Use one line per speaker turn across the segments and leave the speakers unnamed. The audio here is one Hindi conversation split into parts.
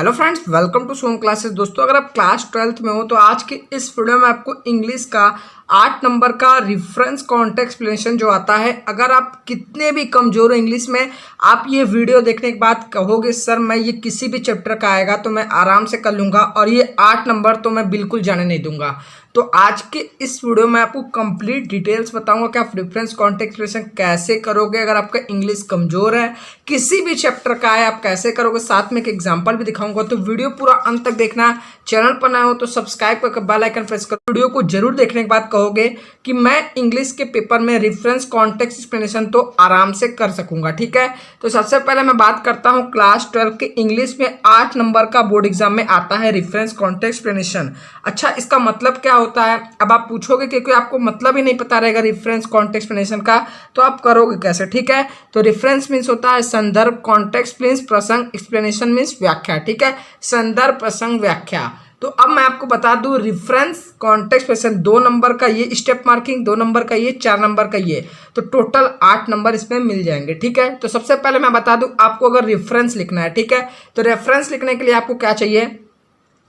Hello friends, welcome to Som classes. दोस्तों, अगर आप क्लास 12th में हो तो आज के इस वीडियो में आपको इंग्लिश का 8 नंबर का रेफरेंस कॉन्टेक्स्ट एक्सप्लेनेशन जो आता है, अगर आप कितने भी कमजोर हो इंग्लिश में, आप ये वीडियो देखने के बाद कहोगे सर मैं ये किसी भी चैप्टर का आएगा तो मैं आराम से कर लूँगा और ये 8 नंबर तो मैं बिल्कुल जाने नहीं दूंगा। तो आज के इस वीडियो में आपको कंप्लीट डिटेल्स बताऊंगा कि आप रेफरेंस कॉन्टेक्स्ट एक्सप्लेनेशन कैसे करोगे। अगर आपका इंग्लिश कमजोर है, किसी भी चैप्टर का है, आप कैसे करोगे, साथ में एक एग्जांपल भी दिखाऊंगा। तो वीडियो पूरा अंत तक देखना। चैनल पर नए हो तो सब्सक्राइब करके बेल आइकन प्रेस करो। वीडियो को जरूर देखने के बाद कहोगे कि मैं इंग्लिश के पेपर में रेफरेंस कॉन्टेक्स्ट एक्सप्लेनेशन तो आराम से कर सकूंगा। ठीक है, तो सबसे पहले मैं बात करता हूँ क्लास 12 के इंग्लिश में 8 नंबर का बोर्ड एग्जाम में आता है रेफरेंस कॉन्टेक्स्ट एक्सप्लेनेशन। अच्छा, इसका मतलब क्या होता है? अब आप पूछोगे क्योंकि आपको मतलब ही नहीं पता रहेगा रेफरेंस कॉन्टेक्स्ट एक्सप्लेनेशन का, तो आप करोगे कैसे? ठीक है, तो रेफरेंस मीन्स होता है संदर्भ, कॉन्टेक्स्ट मीन्स प्रसंग, एक्सप्लेनेशन मीन्स व्याख्या। ठीक है, संदर्भ, प्रसंग, व्याख्या। तो अब मैं आपको बता दूं रेफरेंस कॉन्टेक्स्ट एक्सप्लेनेशन 2 नंबर का ये स्टेप मार्किंग, 2 नंबर का ये, 4 नंबर का ये, तो टोटल 8 नंबर इसमें मिल जाएंगे। ठीक है, तो सबसे पहले मैं बता दूं आपको अगर रेफरेंस लिखना है, ठीक है, तो रेफरेंस लिखने के लिए आपको क्या चाहिए?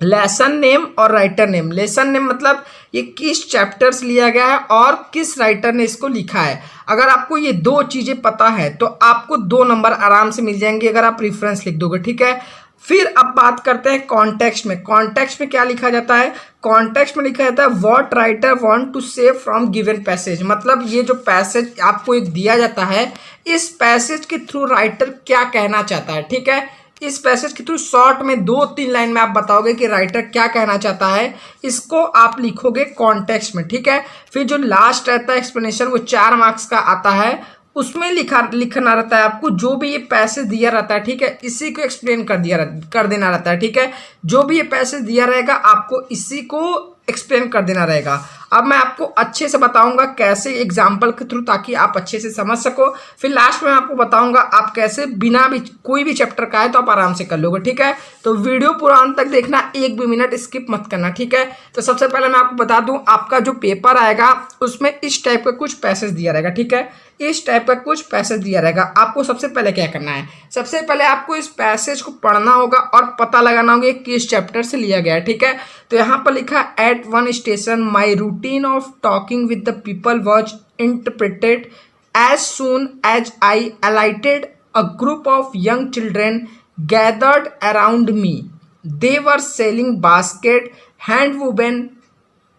लेसन नेम और राइटर नेम। लेसन नेम मतलब ये किस चैप्टर से लिया गया है और किस राइटर ने इसको लिखा है। अगर आपको ये 2 चीजें पता है तो आपको 2 नंबर आराम से मिल जाएंगे अगर आप रेफरेंस लिख दोगे। ठीक है, फिर अब बात करते हैं कॉन्टेक्स्ट में। कॉन्टेक्स्ट में क्या लिखा जाता है? कॉन्टेक्स्ट में लिखा जाता है व्हाट राइटर वांट टू से फ्रॉम गिवन पैसेज। मतलब ये जो पैसेज आपको एक दिया जाता है, इस पैसेज के थ्रू राइटर क्या कहना चाहता है। ठीक है, इस पैसेज के थ्रू शॉर्ट में 2-3 लाइन में आप बताओगे कि राइटर क्या कहना चाहता है, इसको आप लिखोगे कॉन्टेक्स्ट में। ठीक है, फिर जो लास्ट रहता है एक्सप्लेनेशन, वो 4 मार्क्स का आता है, उसमें लिखना रहता है आपको जो भी ये पैसेज दिया रहता है। ठीक है, इसी को एक्सप्लेन कर देना रहता है। ठीक है, जो भी ये पैसेज दिया रहेगा आपको इसी को एक्सप्लेन कर देना रहेगा। अब मैं आपको अच्छे से बताऊंगा कैसे एग्जाम्पल के थ्रू, ताकि आप अच्छे से समझ सको। फिर लास्ट में आपको बताऊंगा आप कैसे बिना भी कोई भी चैप्टर का है तो आप आराम से कर लोगे। ठीक है, तो वीडियो पूरा अंत तक देखना, एक भी मिनट स्किप मत करना। ठीक है, तो सबसे पहले मैं आपको बता दूं आपका जो पेपर आएगा उसमें इस टाइप का कुछ पैसेज दिया रहेगा। ठीक है, इस टाइप का कुछ पैसेज दिया रहेगा। आपको सबसे पहले क्या करना है? सबसे पहले आपको इस पैसेज को पढ़ना होगा और पता लगाना होगा किस चैप्टर से लिया गया है। ठीक है, तो यहाँ पर लिखा at one station my routine of talking with the people was interpreted as soon as I alighted a group of young children gathered around me. They were selling basket, hand woven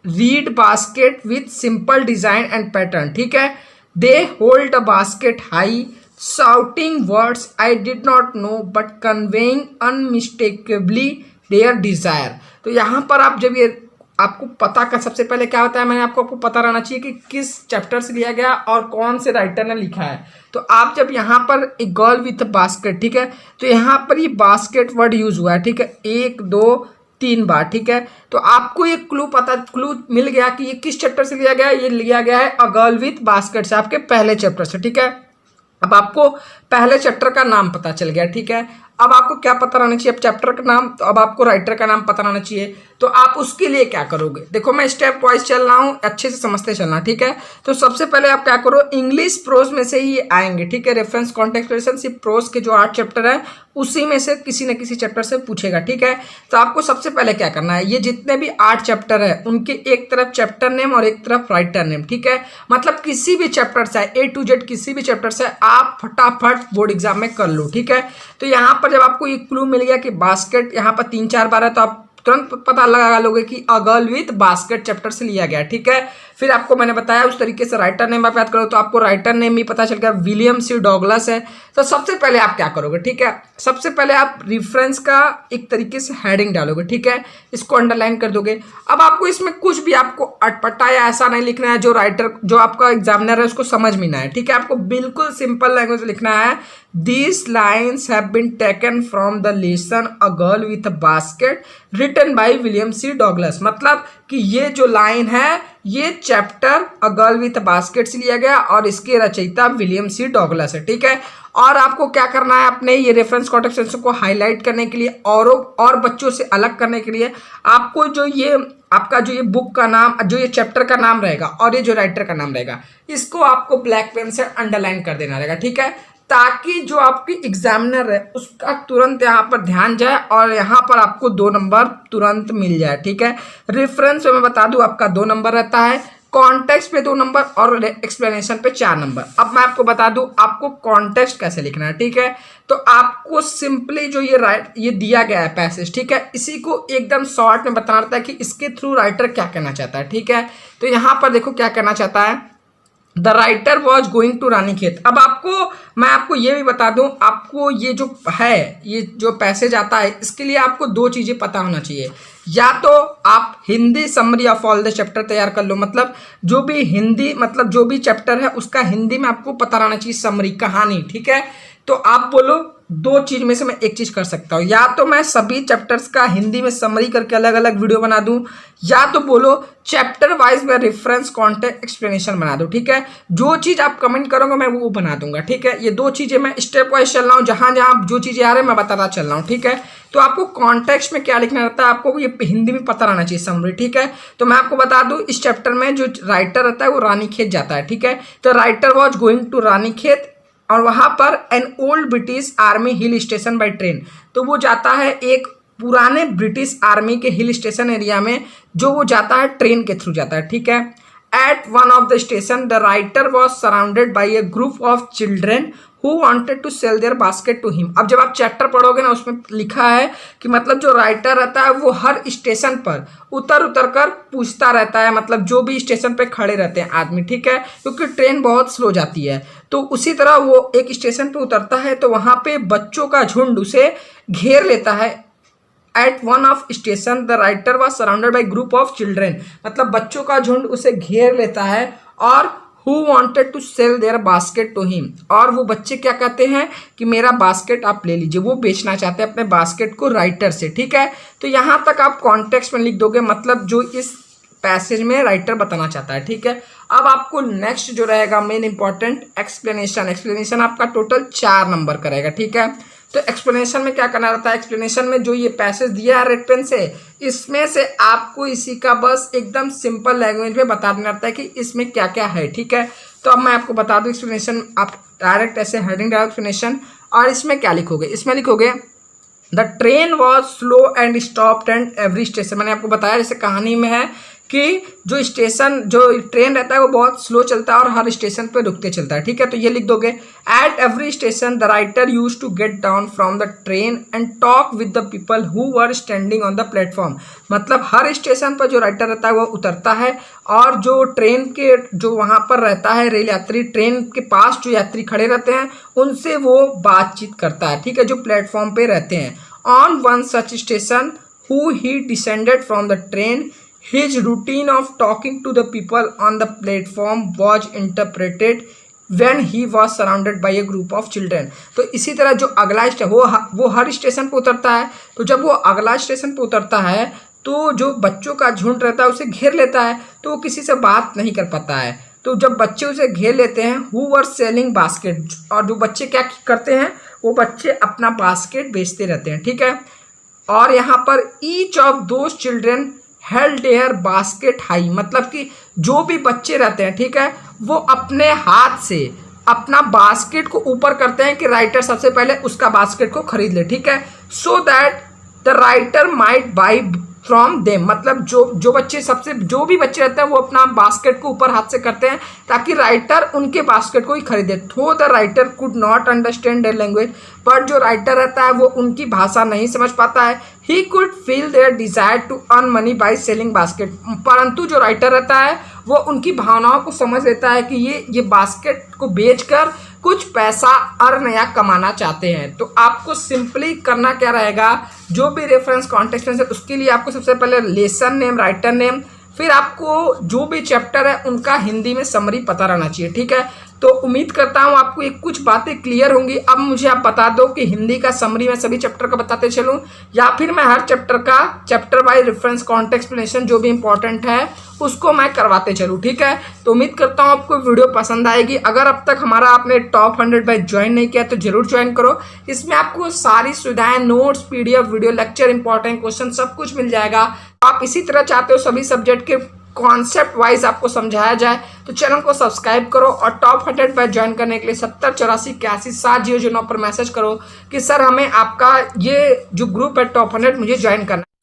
reed basket with simple design and pattern. ठीक है, they hold a basket high, shouting words I did not know but conveying unmistakably their desire. तो यहाँ पर आप जब ये आपको पता का सबसे पहले क्या होता है, मैंने आपको पता रहना चाहिए कि किस चैप्टर से लिया गया और कौन से राइटर ने लिखा है। तो आप जब यहाँ पर एक गर्ल विथ बास्केट, ठीक है, तो यहाँ पर ये बास्केट वर्ड यूज हुआ है। ठीक है, 1 2 3 बार। ठीक है, तो आपको ये क्लू मिल गया कि ये किस चैप्टर से लिया गया है। ये लिया गया है अ गर्ल विथ बास्केट से, आपके पहले चैप्टर से। ठीक है, अब आपको पहले चैप्टर का नाम पता चल गया। ठीक है, अब आपको क्या पता रहना चाहिए? अब चैप्टर का नाम, तो अब आपको राइटर का नाम पता रहना चाहिए। तो आप उसके लिए क्या करोगे? देखो मैं स्टेप वाइज चल रहा हूँ, अच्छे से समझते चलना। ठीक है, तो सबसे पहले आप क्या करो, इंग्लिश प्रोज में से ही आएंगे। ठीक है, रेफरेंस कॉन्टेक्स्ट एक्सप्लेनेशन सिर्फ प्रोज के जो 8 चैप्टर है उसी में से किसी न किसी चैप्टर से पूछेगा। ठीक है, तो आपको सबसे पहले क्या करना है, ये जितने भी 8 चैप्टर है उनके एक तरफ चैप्टर नेम और एक तरफ राइटर नेम। ठीक है, मतलब किसी भी चैप्टर से A to Z किसी भी चैप्टर से आप फटाफट बोर्ड एग्जाम में कर लो। ठीक है, तो यहाँ पर जब आपको ये क्लू मिल गया कि बास्केट यहाँ पर 3-4 बार है, तो आप तुरंत पता लगा लोगे कि a girl with basket chapter से लिया गया। ठीक है, फिर आपको मैंने बताया उस तरीके से राइटर नेम आप याद करो, तो आपको राइटर नेम भी पता चल गया, विलियम सी डॉगलस है। तो सबसे पहले आप क्या करोगे? ठीक है, सबसे पहले आप रेफरेंस का एक तरीके से हेडिंग डालोगे। ठीक है, इसको अंडरलाइन कर दोगे। अब आपको इसमें कुछ भी आपको अटपटा या ऐसा नहीं लिखना है जो राइटर, जो आपका एग्जामिनर है उसको समझ में ना आए। ठीक है, आपको बिल्कुल सिंपल लैंग्वेज लिखना है। These lines have been taken from the lesson A Girl with a Basket written by William C. Douglas। मतलब कि ये जो लाइन है ये chapter a girl with basket से लिया गया और इसके रचयिता विलियम सी डॉगलस है। ठीक है, और आपको क्या करना है, अपने ये रेफरेंस कॉन्टेक्स्ट एक्सप्लेनेशन को हाईलाइट करने के लिए और बच्चों से अलग करने के लिए आपको जो ये आपका जो ये बुक का नाम, जो ये चैप्टर का नाम रहेगा और ये जो राइटर का नाम रहेगा, इसको आपको ब्लैक पेन से अंडरलाइन कर देना रहेगा। ठीक है, ताकि जो आपकी एग्जामिनर है उसका तुरंत यहाँ पर ध्यान जाए और यहाँ पर आपको 2 नंबर तुरंत मिल जाए। ठीक है, रेफरेंस में मैं बता दूं आपका 2 नंबर रहता है, कॉन्टेक्स्ट पे 2 नंबर और एक्सप्लेनेशन पे 4 नंबर। अब मैं आपको बता दूं आपको कॉन्टेक्स्ट कैसे लिखना है। ठीक है, तो आपको सिंपली जो ये दिया गया है पैसेज, ठीक है, इसी को एकदम शॉर्ट में बताना रहता है कि इसके थ्रू राइटर क्या कहना चाहता है। ठीक है, तो यहाँ पर देखो क्या कहना चाहता है, the writer was going to Ranikhet. अब मैं आपको ये भी बता दूं, आपको ये जो है, ये जो पैसेज आता है, इसके लिए आपको 2 चीज़ें पता होना चाहिए। या तो आप Hindi summary of all the chapter तैयार कर लो, मतलब जो भी हिंदी, मतलब जो भी चैप्टर है उसका हिंदी में आपको पता रहना चाहिए, समरी कहानी। ठीक है, तो आप बोलो 2 चीज में से मैं एक चीज कर सकता हूँ, या तो मैं सभी चैप्टर्स का हिंदी में समरी करके अलग अलग वीडियो बना दूं, या तो बोलो चैप्टर वाइज में रेफरेंस कॉन्टेक्स्ट एक्सप्लेनेशन बना दूं। ठीक है, जो चीज आप कमेंट करोगे मैं वो बना दूंगा। ठीक है, ये 2 चीजें मैं स्टेप वाइज चल रहा हूँ, जहां जहां जो चीजें आ रही है मैं बताता चल रहा हूँ। ठीक है, तो आपको कॉन्टेक्स्ट में क्या लिखना रहता है, आपको ये हिंदी में पता रहना चाहिए समरी। ठीक है, तो मैं आपको बता दूं इस चैप्टर में जो राइटर रहता है वो रानीखेत जाता है। ठीक है, तो writer was going to Ranikhet और वहां पर an old British army hill station by train, तो वो जाता है एक पुराने ब्रिटिश आर्मी के हिल स्टेशन एरिया में, जो वो जाता है ट्रेन के थ्रू जाता है। ठीक है, at one of the station the writer was surrounded by a group of children who wanted to sell their basket to him. अब जब आप चैप्टर पढ़ोगे ना, उसमें लिखा है कि मतलब जो राइटर रहता है वो हर स्टेशन पर उतर कर पूछता रहता है, मतलब जो भी स्टेशन पे खड़े रहते हैं आदमी। ठीक है, क्योंकि ट्रेन बहुत स्लो जाती है, तो उसी तरह वो एक स्टेशन पे उतरता है तो वहां पे बच्चों का झुंड उसे घेर लेता है। At one of station the writer was surrounded by group of children, मतलब बच्चों का झुंड उसे घेर लेता है और who wanted to sell their basket to him, और वो बच्चे क्या कहते हैं कि मेरा बास्केट आप ले लीजिए, वो बेचना चाहते हैं अपने बास्केट को राइटर से। ठीक है, तो यहाँ तक आप कॉन्टेक्स्ट में लिख दोगे, मतलब जो इस पैसेज में राइटर बताना चाहता है। ठीक है, अब आपको नेक्स्ट जो रहेगा मेन इंपॉर्टेंट एक्सप्लेनेशन आपका टोटल 4 नंबर का रहेगा। ठीक है, तो एक्सप्लेनेशन में क्या करना रहता है, एक्सप्लेनेशन में जो ये पैसेज दिया है रेड पेन से, इसमें से आपको इसी का बस एकदम सिंपल लैंग्वेज में बता देना रहता है कि इसमें क्या क्या है। ठीक है, तो अब मैं आपको बता दूं एक्सप्लेनेशन, आप डायरेक्ट ऐसे हेडिंग डालो एक्सप्लेनेशन, और इसमें क्या लिखोगे, इसमें लिखोगे the train was slow and stopped and every station. मैंने आपको बताया जैसे कहानी में है कि जो स्टेशन, जो ट्रेन रहता है वो बहुत स्लो चलता है और हर स्टेशन पे रुकते चलता है। ठीक है, तो ये लिख दोगे at every station the writer use to get down from the train and talk with the people who were standing on the platform, मतलब हर स्टेशन पर जो राइटर रहता है वो उतरता है और जो ट्रेन के जो वहाँ पर रहता है रेल यात्री, ट्रेन के पास जो यात्री खड़े रहते हैं उनसे वो बातचीत करता है। ठीक है, जो प्लेटफॉर्म पे रहते हैं। On one such station who he descended from the train, his routine of talking to the people on the platform was interpreted when he was surrounded by a group of children। तो इसी तरह जो अगला वो हर स्टेशन पे उतरता है, तो जब वो अगला स्टेशन पे उतरता है तो जो बच्चों का झुंड रहता है उसे घेर लेता है, तो वो किसी से बात नहीं कर पाता है। तो जब बच्चे उसे घेर लेते हैं, हु वर सेलिंग बास्केट, और जो बच्चे क्या करते हैं, वो बच्चे अपना बास्केट बेचते रहते हैं। ठीक है, और यहाँ पर each of those children held there basket high, मतलब कि जो भी बच्चे रहते हैं, ठीक है, वो अपने हाथ से अपना बास्केट को ऊपर करते हैं कि राइटर सबसे पहले उसका बास्केट को खरीद ले। ठीक है, so that the writer might by from them, मतलब जो भी बच्चे रहते हैं वो अपना बास्केट को ऊपर हाथ से करते हैं ताकि राइटर उनके बास्केट को ही खरीदे। थो the writer could not understand their language, पर जो राइटर रहता है वो उनकी भाषा नहीं समझ पाता है। He could feel their desire to earn money by selling basket, परंतु जो राइटर रहता है वो उनकी भावनाओं को समझ लेता है कि ये बास्केट को बेचकर कुछ पैसा अर्न या कमाना चाहते हैं। तो आपको सिंपली करना क्या रहेगा, जो भी रेफरेंस कॉन्टेक्स्ट है उसके लिए आपको सबसे पहले लेसन नेम, राइटर नेम, फिर आपको जो भी चैप्टर है उनका हिंदी में समरी पता रहना चाहिए। ठीक है, तो उम्मीद करता हूँ आपको ये कुछ बातें क्लियर होंगी। अब मुझे आप बता दो कि हिंदी का समरी मैं सभी चैप्टर का बताते चलूँ या फिर मैं हर चैप्टर का chapter wise reference context explanation जो भी इंपॉर्टेंट है उसको मैं करवाते चलूँ। ठीक है, तो उम्मीद करता हूँ आपको वीडियो पसंद आएगी। अगर अब तक हमारा आपने टॉप 100 बैच ज्वाइन नहीं किया तो जरूर ज्वाइन करो। इसमें आपको सारी सुविधाएं, notes, PDF, video lecture, important question सब कुछ मिल जाएगा। आप इसी तरह चाहते हो सभी सब्जेक्ट के कॉन्सेप्ट वाइज आपको समझाया जाए, तो चैनल को सब्सक्राइब करो और टॉप 100 बैच ज्वाइन करने के लिए 7084817009 पर मैसेज करो कि सर हमें आपका ये जो ग्रुप है टॉप 100 मुझे ज्वाइन करना है।